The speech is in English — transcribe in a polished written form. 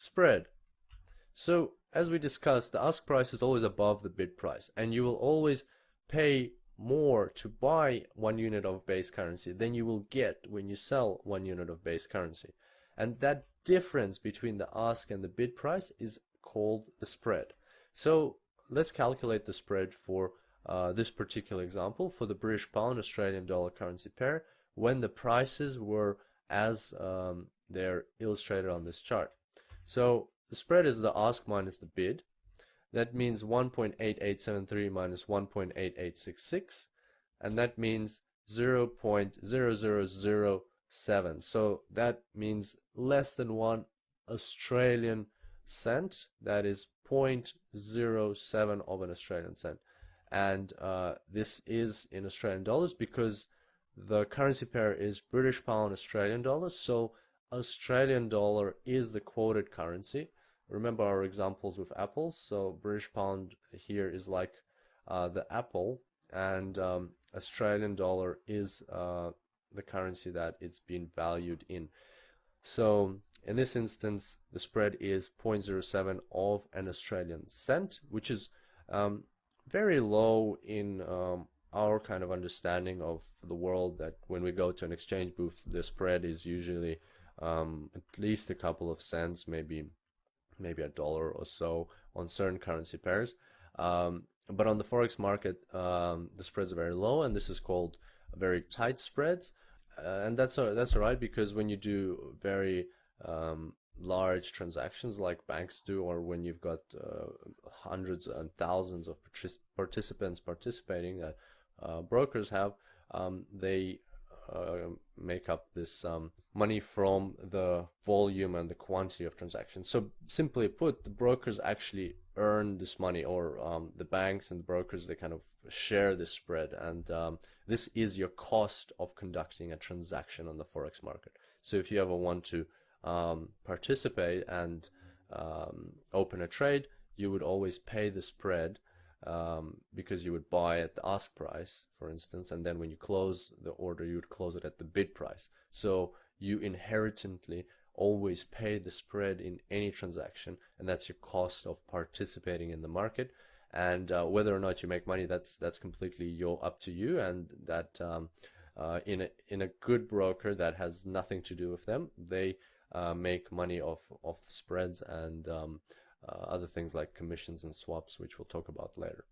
Spread. So as we discussed, the ask price is always above the bid price, and you will always pay more to buy 1 unit of base currency than you will get when you sell 1 unit of base currency. And that difference between the ask and the bid price is called the spread. So let's calculate the spread for this particular example for the British pound Australian dollar currency pair when the prices were as they're illustrated on this chart. So the spread is the ask minus the bid. That means 1.8873 minus 1.8866, and that means 0.0007. So that means less than 1 Australian cent. That is 0.07 of an Australian cent. And this is in Australian dollars because the currency pair is British pound Australian dollars. So Australian dollar is the quoted currency. Remember our examples with apples. So British pound here is like the apple, and Australian dollar is the currency that it's been valued in. So in this instance, the spread is 0.07 of an Australian cent, which is very low in our kind of understanding of the world, that when we go to an exchange booth, the spread is usually at least a couple of cents, maybe $1 or so on certain currency pairs. But on the forex market, the spreads are very low, and this is called very tight spreads. And that's all right, because when you do very large transactions like banks do, or when you've got hundreds and thousands of participants participating that brokers have, they make up this money from the volume and the quantity of transactions. So simply put, the brokers actually earn this money, or the banks and the brokers, they kind of share this spread, and this is your cost of conducting a transaction on the forex market. So if you ever want to participate and open a trade, you would always pay the spread, because you would buy at the ask price, for instance, and then when you close the order, you would close it at the bid price. So you inherently always pay the spread in any transaction, and that's your cost of participating in the market. And whether or not you make money, that's completely up to you. And that in a good broker, that has nothing to do with them. They make money off spreads and other things like commissions and swaps, which we'll talk about later.